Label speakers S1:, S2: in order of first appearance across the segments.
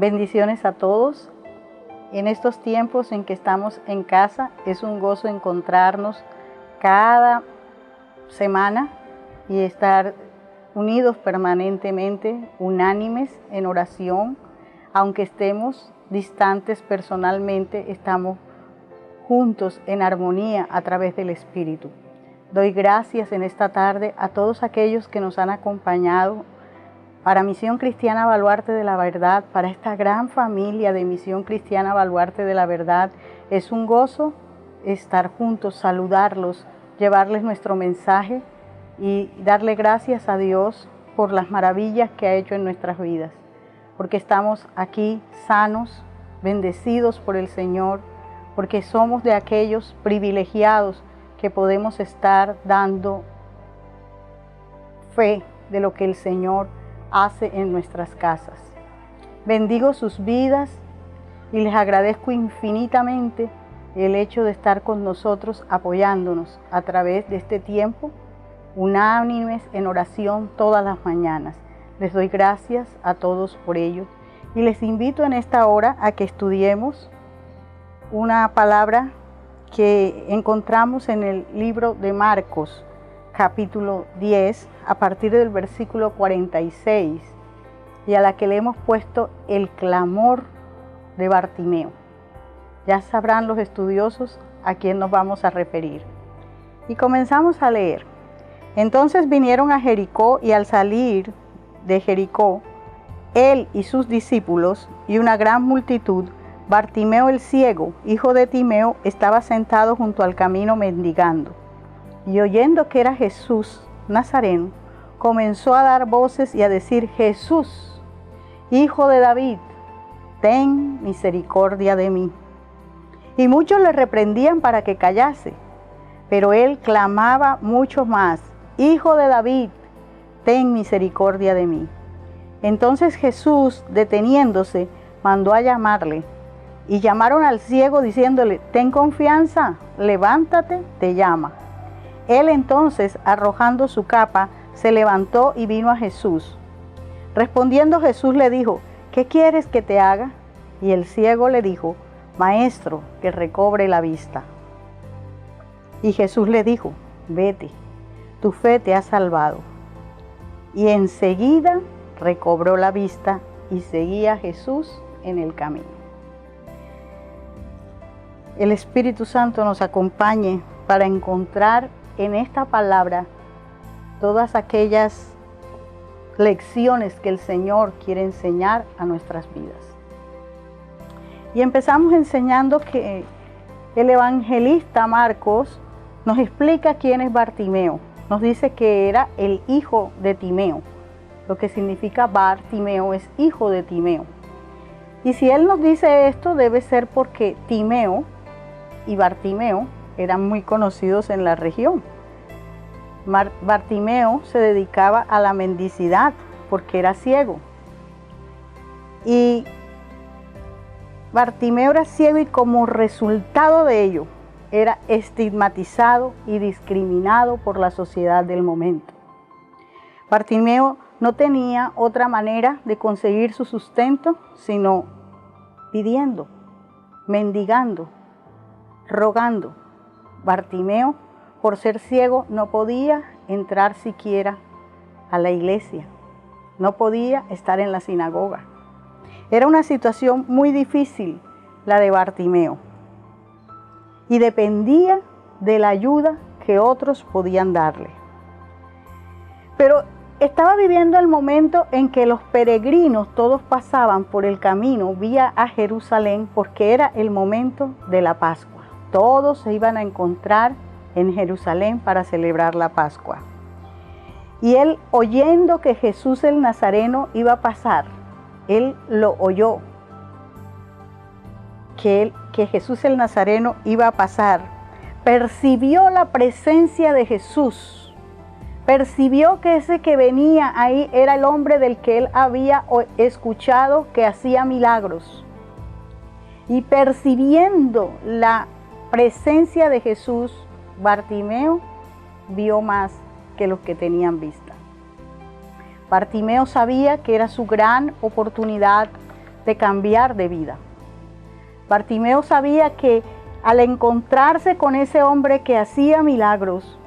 S1: Bendiciones a todos. En estos tiempos en que estamos en casa, es un gozo encontrarnos cada semana y estar unidos permanentemente, unánimes en oración. Aunque estemos distantes personalmente, estamos juntos en armonía a través del Espíritu. Doy gracias en esta tarde a todos aquellos que nos han acompañado para Misión Cristiana Baluarte de la Verdad, para esta gran familia de Misión Cristiana Baluarte de la Verdad. Es un gozo estar juntos, saludarlos, llevarles nuestro mensaje y darle gracias a Dios por las maravillas que ha hecho en nuestras vidas, porque estamos aquí sanos, bendecidos por el Señor, porque somos de aquellos privilegiados que podemos estar dando fe de lo que el Señor hace en nuestras casas. Bendigo sus vidas y les agradezco infinitamente el hecho de estar con nosotros apoyándonos a través de este tiempo, unánimes en oración todas las mañanas. Les doy gracias a todos por ello y les invito en esta hora a que estudiemos una palabra que encontramos en el libro de Marcos, capítulo 10, a partir del versículo 46, y a la que le hemos puesto el clamor de Bartimeo. Ya sabrán los estudiosos a quién nos vamos a referir. Y comenzamos a leer. Entonces vinieron a Jericó, y al salir de Jericó, él y sus discípulos y una gran multitud, Bartimeo el ciego, hijo de Timeo, estaba sentado junto al camino mendigando. Y oyendo que era Jesús Nazareno, comenzó a dar voces y a decir: Jesús, hijo de David, ten misericordia de mí. Y muchos le reprendían para que callase, pero él clamaba mucho más: Hijo de David, ten misericordia de mí. Entonces Jesús, deteniéndose, mandó a llamarle. Y llamaron al ciego diciéndole: ten confianza, levántate, te llama. Él entonces, arrojando su capa, se levantó y vino a Jesús. Respondiendo Jesús le dijo: ¿qué quieres que te haga? Y el ciego le dijo: Maestro, que recobre la vista. Y Jesús le dijo: vete, tu fe te ha salvado. Y enseguida recobró la vista y seguía a Jesús en el camino. El Espíritu Santo nos acompañe para encontrar en esta palabra todas aquellas lecciones que el Señor quiere enseñar a nuestras vidas. Y empezamos enseñando que el evangelista Marcos nos explica quién es Bartimeo. Nos dice que era el hijo de Timeo. Lo que significa Bartimeo es hijo de Timeo. Y si él nos dice esto, debe ser porque Timeo y Bartimeo eran muy conocidos en la región. Bartimeo se dedicaba a la mendicidad porque era ciego. Y Bartimeo era ciego y como resultado de ello era estigmatizado y discriminado por la sociedad del momento. Bartimeo no tenía otra manera de conseguir su sustento sino pidiendo, mendigando, rogando. Bartimeo, por ser ciego, no podía entrar siquiera a la iglesia, no podía estar en la sinagoga. Era una situación muy difícil la de Bartimeo y dependía de la ayuda que otros podían darle. Pero estaba viviendo el momento en que los peregrinos todos pasaban por el camino vía a Jerusalén, porque era el momento de la Pascua. Todos se iban a encontrar en Jerusalén para celebrar la Pascua. Y él, oyendo que Jesús el Nazareno iba a pasar, él lo oyó, que Jesús el Nazareno iba a pasar, percibió la presencia de Jesús, percibió que ese que venía ahí era el hombre del que él había escuchado que hacía milagros. Y percibiendo la presencia de Jesús, Bartimeo vio más que los que tenían vista. Bartimeo sabía que era su gran oportunidad de cambiar de vida. Bartimeo sabía que al encontrarse con ese hombre que hacía milagros,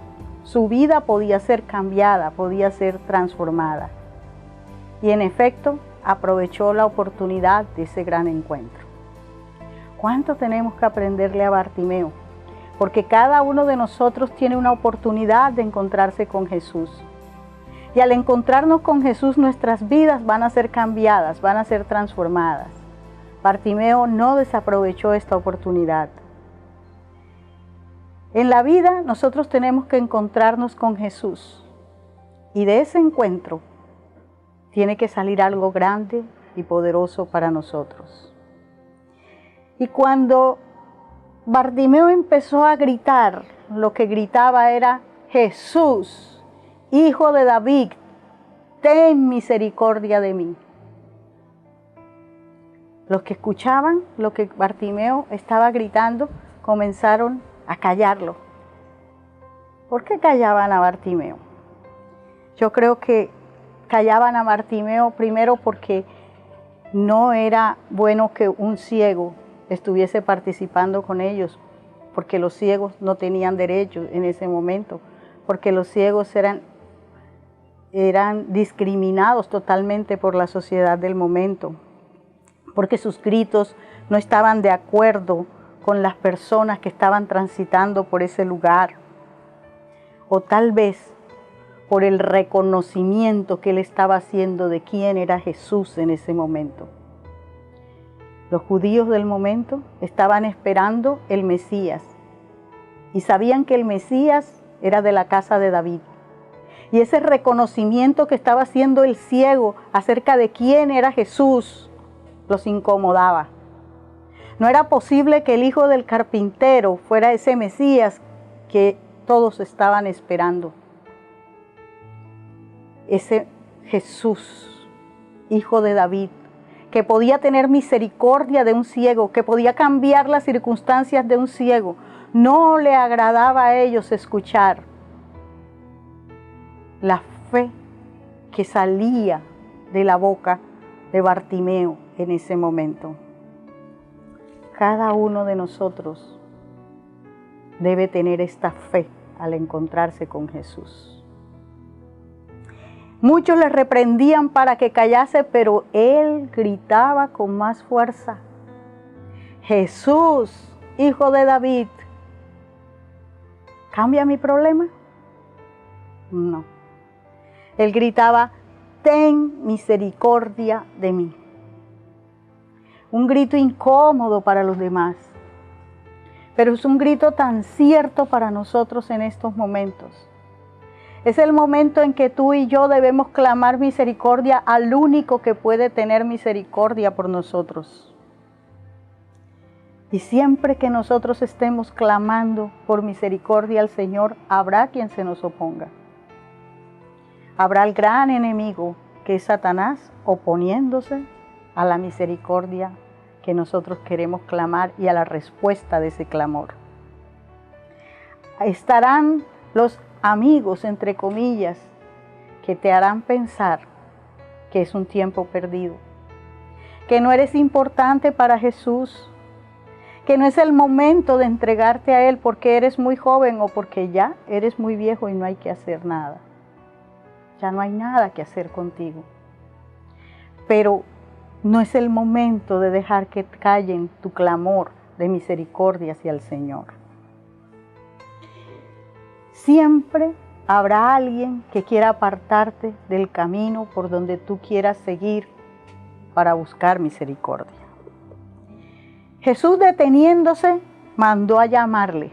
S1: su vida podía ser cambiada, podía ser transformada. Y en efecto, aprovechó la oportunidad de ese gran encuentro. ¿Cuánto tenemos que aprenderle a Bartimeo? Porque cada uno de nosotros tiene una oportunidad de encontrarse con Jesús. Y al encontrarnos con Jesús, nuestras vidas van a ser cambiadas, van a ser transformadas. Bartimeo no desaprovechó esta oportunidad. En la vida nosotros tenemos que encontrarnos con Jesús. Y de ese encuentro tiene que salir algo grande y poderoso para nosotros. Y cuando Bartimeo empezó a gritar, lo que gritaba era: Jesús, Hijo de David, ten misericordia de mí. Los que escuchaban lo que Bartimeo estaba gritando comenzaron a callarlo. ¿Por qué callaban a Bartimeo? Yo creo que callaban a Bartimeo primero porque no era bueno que un ciego estuviese participando con ellos, porque los ciegos no tenían derechos en ese momento, porque los ciegos eran discriminados totalmente por la sociedad del momento, porque sus gritos no estaban de acuerdo con las personas que estaban transitando por ese lugar, o tal vez por el reconocimiento que él estaba haciendo de quién era Jesús en ese momento. Los judíos del momento estaban esperando el Mesías y sabían que el Mesías era de la casa de David. Y ese reconocimiento que estaba haciendo el ciego acerca de quién era Jesús los incomodaba. No era posible que el hijo del carpintero fuera ese Mesías que todos estaban esperando. Ese Jesús, hijo de David, que podía tener misericordia de un ciego, que podía cambiar las circunstancias de un ciego, no le agradaba a ellos escuchar la fe que salía de la boca de Bartimeo en ese momento. Cada uno de nosotros debe tener esta fe al encontrarse con Jesús. Muchos le reprendían para que callase, pero él gritaba con más fuerza: Jesús, Hijo de David, ¿cambia mi problema? No. Él gritaba: ten misericordia de mí. Un grito incómodo para los demás, pero es un grito tan cierto para nosotros en estos momentos. Es el momento en que tú y yo debemos clamar misericordia al único que puede tener misericordia por nosotros. Y siempre que nosotros estemos clamando por misericordia al Señor, habrá quien se nos oponga. Habrá el gran enemigo que es Satanás oponiéndose a la misericordia que nosotros queremos clamar y a la respuesta de ese clamor. Estarán los amigos, entre comillas, que te harán pensar que es un tiempo perdido, que no eres importante para Jesús, que no es el momento de entregarte a Él porque eres muy joven o porque ya eres muy viejo y no hay que hacer nada. Ya no hay nada que hacer contigo. Pero no es el momento de dejar que callen tu clamor de misericordia hacia el Señor. Siempre habrá alguien que quiera apartarte del camino por donde tú quieras seguir para buscar misericordia. Jesús, deteniéndose, mandó a llamarle.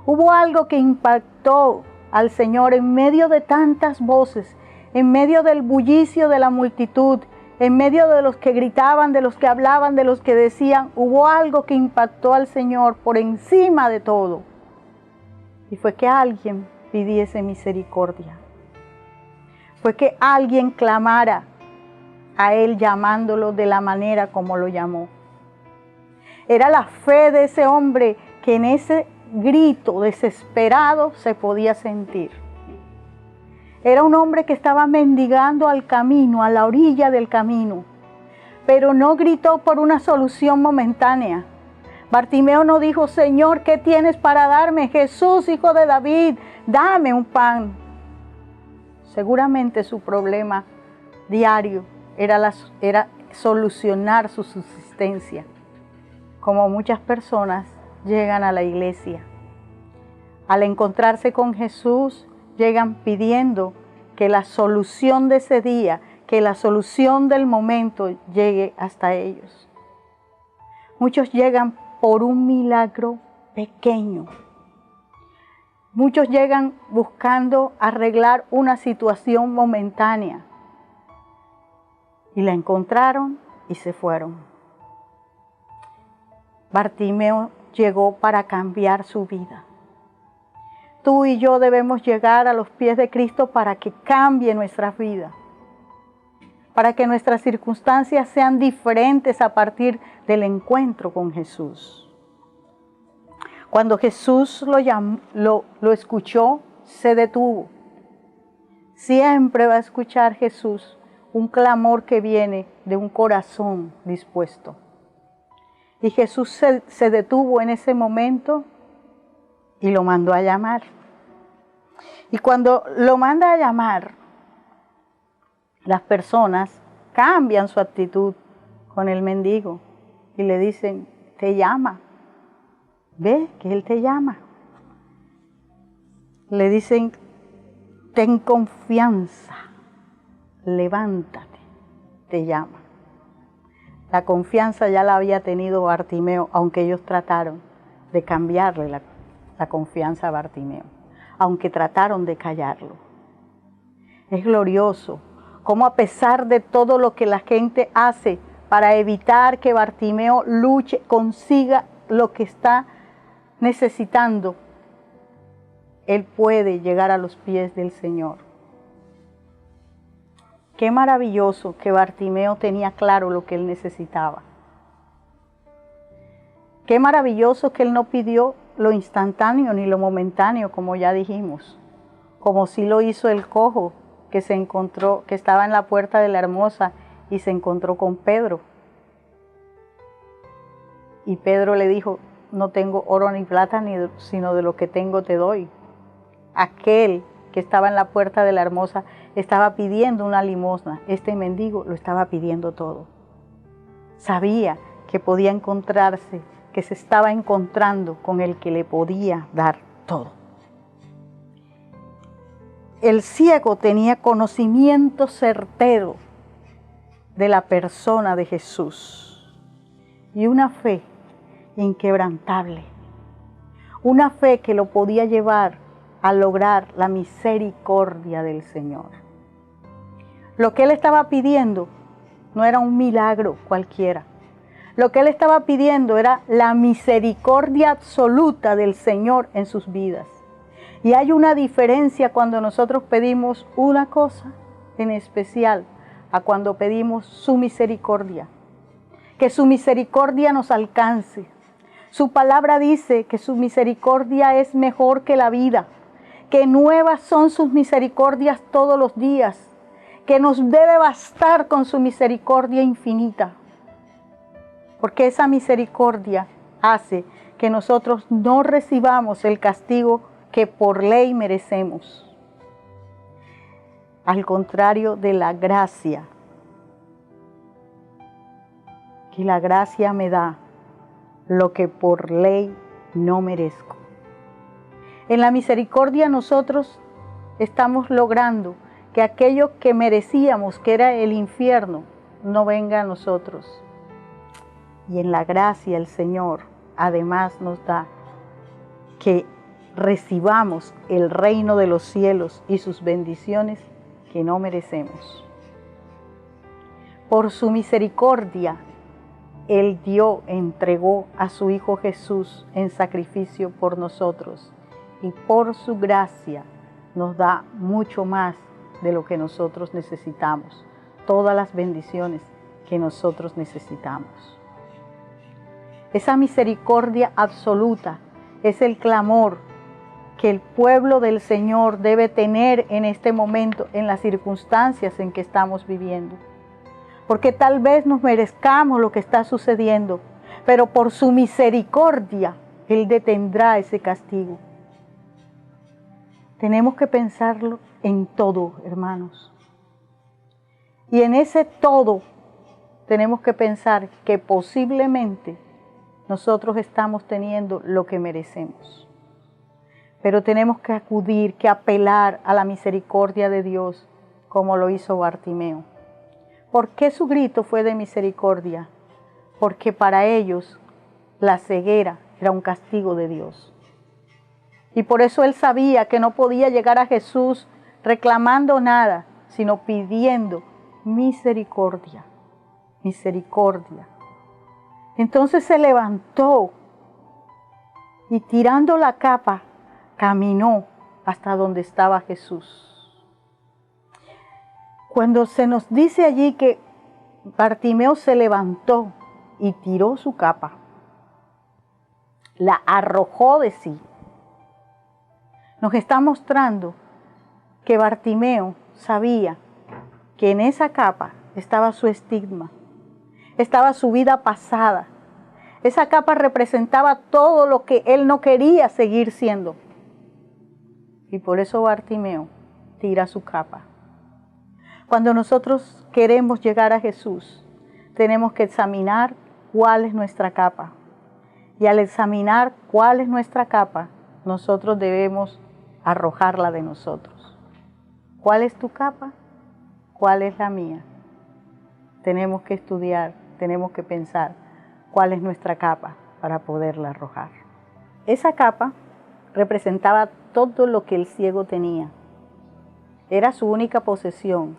S1: Hubo algo que impactó al Señor en medio de tantas voces, en medio del bullicio de la multitud, en medio de los que gritaban, de los que hablaban, de los que decían. Hubo algo que impactó al Señor por encima de todo. Y fue que alguien pidiese misericordia. Fue que alguien clamara a Él llamándolo de la manera como lo llamó. Era la fe de ese hombre que en ese grito desesperado se podía sentir. Era un hombre que estaba mendigando al camino, a la orilla del camino. pero no gritó por una solución momentánea. Bartimeo no dijo: Señor, ¿qué tienes para darme? Jesús, hijo de David, dame un pan. Seguramente su problema diario era solucionar su subsistencia. Como muchas personas llegan a la iglesia, al encontrarse con Jesús, llegan pidiendo que la solución de ese día, que la solución del momento llegue hasta ellos. Muchos llegan por un milagro pequeño. Muchos llegan buscando arreglar una situación momentánea y la encontraron y se fueron. Bartimeo llegó para cambiar su vida. Tú y yo debemos llegar a los pies de Cristo para que cambie nuestra vida, para que nuestras circunstancias sean diferentes a partir del encuentro con Jesús. Cuando Jesús lo escuchó, se detuvo. Siempre va a escuchar Jesús un clamor que viene de un corazón dispuesto. Y Jesús se detuvo en ese momento y lo mandó a llamar. Y cuando lo manda a llamar, las personas cambian su actitud con el mendigo y le dicen: te llama, ve que él te llama. Le dicen: ten confianza, levántate, te llama. La confianza ya la había tenido Bartimeo, aunque ellos trataron de cambiarle la confianza a Bartimeo, aunque trataron de callarlo. Es glorioso cómo, a pesar de todo lo que la gente hace para evitar que Bartimeo luche, consiga lo que está necesitando, él puede llegar a los pies del Señor. Qué maravilloso que Bartimeo tenía claro lo que él necesitaba. Qué maravilloso que él no pidió lo instantáneo ni lo momentáneo, como ya dijimos, como sí lo hizo el cojo que se encontró, que estaba en la puerta de la Hermosa y se encontró con Pedro. Y Pedro le dijo: no tengo oro ni plata, sino de lo que tengo te doy. Aquel que estaba en la puerta de la Hermosa estaba pidiendo una limosna. Este mendigo lo estaba pidiendo todo. Sabía que podía encontrarse, que se estaba encontrando con el que le podía dar todo. El ciego tenía conocimiento certero de la persona de Jesús y una fe inquebrantable, una fe que lo podía llevar a lograr la misericordia del Señor. Lo que él estaba pidiendo no era un milagro cualquiera. Lo que él estaba pidiendo era la misericordia absoluta del Señor en sus vidas. Y hay una diferencia cuando nosotros pedimos una cosa en especial a cuando pedimos su misericordia. Que su misericordia nos alcance. Su palabra dice que su misericordia es mejor que la vida, que nuevas son sus misericordias todos los días, que nos debe bastar con su misericordia infinita. Porque esa misericordia hace que nosotros no recibamos el castigo que por ley merecemos. Al contrario de la gracia, que la gracia me da lo que por ley no merezco. En la misericordia nosotros estamos logrando que aquello que merecíamos, que era el infierno, no venga a nosotros. Y en la gracia el Señor además nos da que recibamos el reino de los cielos y sus bendiciones que no merecemos. Por su misericordia, Él entregó a su Hijo Jesús en sacrificio por nosotros. Y por su gracia nos da mucho más de lo que nosotros necesitamos. Todas las bendiciones que nosotros necesitamos. Esa misericordia absoluta es el clamor que el pueblo del Señor debe tener en este momento, en las circunstancias en que estamos viviendo. porque tal vez nos merezcamos lo que está sucediendo, pero por su misericordia Él detendrá ese castigo. Tenemos que pensarlo en todo, hermanos. Y en ese todo tenemos que pensar que posiblemente nosotros estamos teniendo lo que merecemos. Pero tenemos que acudir, que apelar a la misericordia de Dios, como lo hizo Bartimeo. ¿Por qué su grito fue de misericordia? Porque para ellos la ceguera era un castigo de Dios. Y por eso él sabía que no podía llegar a Jesús reclamando nada, sino pidiendo misericordia, misericordia. Entonces se levantó y tirando la capa, caminó hasta donde estaba Jesús. Cuando se nos dice allí que Bartimeo se levantó y tiró su capa, la arrojó de sí, nos está mostrando que Bartimeo sabía que en esa capa estaba su estigma, estaba su vida pasada. Esa capa representaba todo lo que él no quería seguir siendo. Y por eso Bartimeo tira su capa. Cuando nosotros queremos llegar a Jesús, tenemos que examinar cuál es nuestra capa. Y al examinar cuál es nuestra capa, nosotros debemos arrojarla de nosotros. ¿Cuál es tu capa? ¿Cuál es la mía? Tenemos que estudiar, tenemos que pensar cuál es nuestra capa para poderla arrojar. Esa capa representaba todo lo que el ciego tenía. Era su única posesión.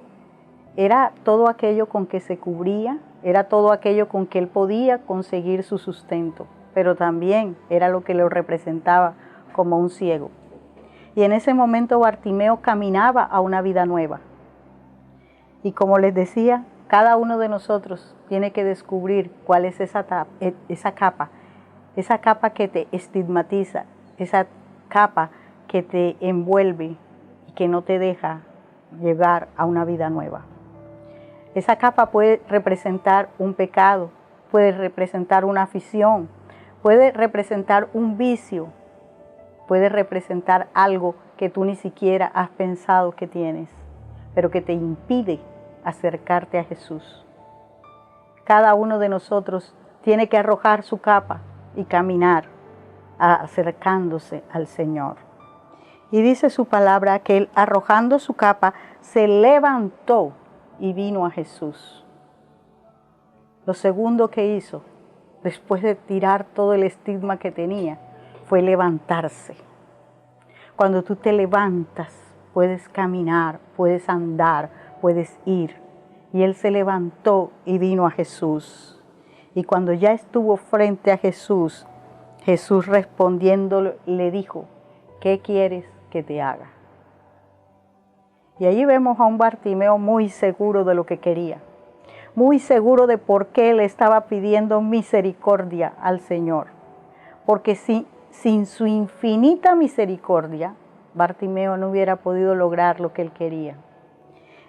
S1: Era todo aquello con que se cubría, era todo aquello con que él podía conseguir su sustento, pero también era lo que lo representaba como un ciego. Y en ese momento Bartimeo caminaba a una vida nueva. Y como les decía, cada uno de nosotros tiene que descubrir cuál es esa capa que te estigmatiza, esa capa que te envuelve y que no te deja llegar a una vida nueva. Esa capa puede representar un pecado, puede representar una afición, puede representar un vicio, puede representar algo que tú ni siquiera has pensado que tienes, pero que te impide acercarte a Jesús. Cada uno de nosotros tiene que arrojar su capa y caminar acercándose al Señor. Y dice su palabra que él, arrojando su capa, se levantó y vino a Jesús. Lo segundo que hizo, después de tirar todo el estigma que tenía, fue levantarse. Cuando tú te levantas, puedes caminar, puedes andar, puedes ir. Y él se levantó y vino a Jesús. Y cuando ya estuvo frente a Jesús, Jesús respondiendo le dijo, ¿qué quieres que te haga? Y allí vemos a un Bartimeo muy seguro de lo que quería, muy seguro de por qué le estaba pidiendo misericordia al Señor. Porque sin su infinita misericordia, Bartimeo no hubiera podido lograr lo que él quería.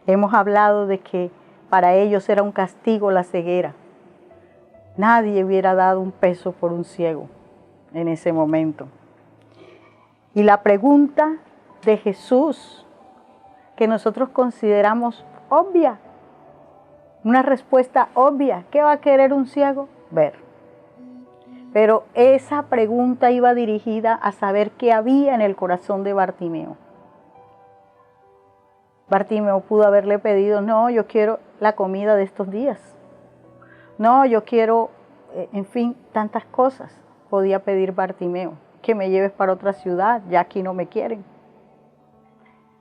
S1: Hemos hablado de que para ellos era un castigo la ceguera. Nadie hubiera dado un peso por un ciego en ese momento. Y la pregunta de Jesús, que nosotros consideramos obvia, una respuesta obvia, ¿qué va a querer un ciego? Ver. Pero esa pregunta iba dirigida a saber qué había en el corazón de Bartimeo. Bartimeo pudo haberle pedido, no, yo quiero la comida de estos días. No, yo quiero, en fin, tantas cosas. Podía pedir Bartimeo, que me lleves para otra ciudad, ya aquí no me quieren.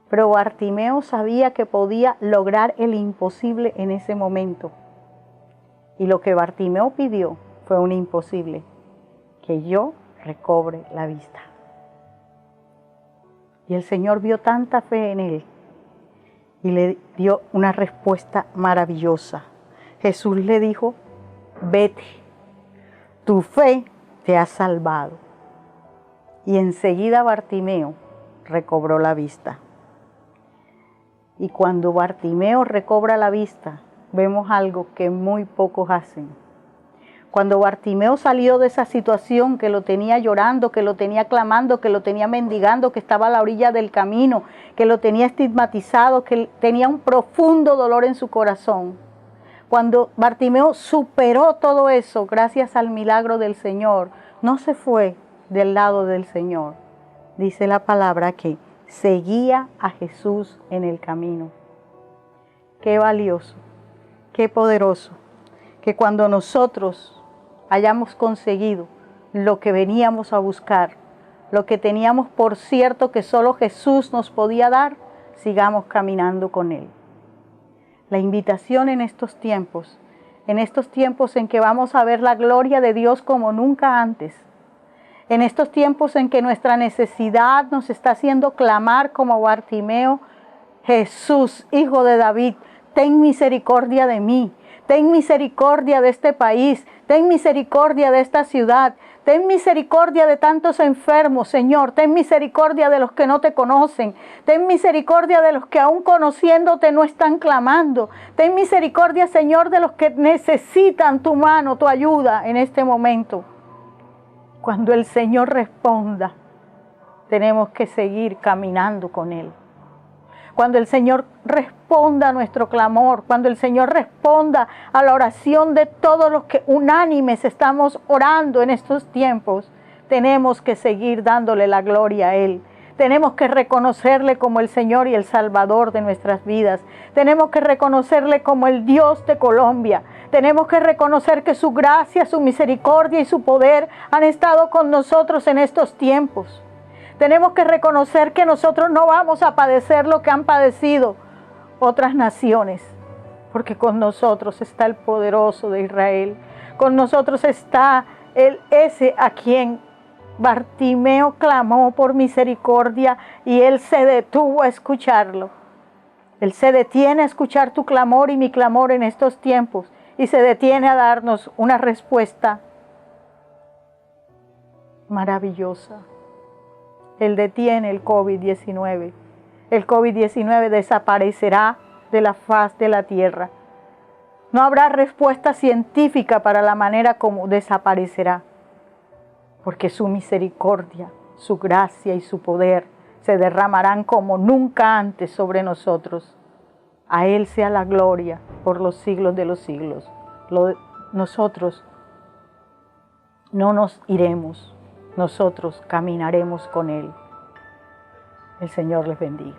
S1: Pero Bartimeo sabía que podía lograr el imposible en ese momento. Y lo que Bartimeo pidió fue un imposible, que yo recobre la vista. Y el Señor vio tanta fe en él y le dio una respuesta maravillosa. Jesús le dijo, vete, tu fe te ha salvado. Y enseguida Bartimeo recobró la vista. Y cuando Bartimeo recobra la vista, vemos algo que muy pocos hacen. Cuando Bartimeo salió de esa situación que lo tenía llorando, que lo tenía clamando, que lo tenía mendigando, que estaba a la orilla del camino, que lo tenía estigmatizado, que tenía un profundo dolor en su corazón. Cuando Bartimeo superó todo eso, gracias al milagro del Señor, no se fue del lado del Señor. Dice la palabra que seguía a Jesús en el camino. Qué valioso, qué poderoso, que cuando nosotros hayamos conseguido lo que veníamos a buscar, lo que teníamos por cierto que solo Jesús nos podía dar, sigamos caminando con Él. La invitación en estos tiempos en que vamos a ver la gloria de Dios como nunca antes, en estos tiempos en que nuestra necesidad nos está haciendo clamar como Bartimeo: Jesús, Hijo de David, ten misericordia de mí. Ten misericordia de este país, ten misericordia de esta ciudad, ten misericordia de tantos enfermos, Señor, ten misericordia de los que no te conocen, ten misericordia de los que aún conociéndote no están clamando, ten misericordia, Señor, de los que necesitan tu mano, tu ayuda en este momento. Cuando el Señor responda, tenemos que seguir caminando con Él. Cuando el Señor responda a nuestro clamor, cuando el Señor responda a la oración de todos los que unánimes estamos orando en estos tiempos, tenemos que seguir dándole la gloria a Él. Tenemos que reconocerle como el Señor y el Salvador de nuestras vidas. Tenemos que reconocerle como el Dios de Colombia. Tenemos que reconocer que su gracia, su misericordia y su poder han estado con nosotros en estos tiempos. Tenemos que reconocer que nosotros no vamos a padecer lo que han padecido otras naciones, porque con nosotros está el poderoso de Israel. Con nosotros está ese a quien Bartimeo clamó por misericordia y Él se detuvo a escucharlo. Él se detiene a escuchar tu clamor y mi clamor en estos tiempos y se detiene a darnos una respuesta maravillosa. Él detiene el COVID-19. El COVID-19 desaparecerá de la faz de la tierra. No habrá respuesta científica para la manera como desaparecerá, porque su misericordia, su gracia y su poder se derramarán como nunca antes sobre nosotros. A Él sea la gloria por los siglos de los siglos. Nosotros no nos iremos. Nosotros caminaremos con Él. El Señor les bendiga.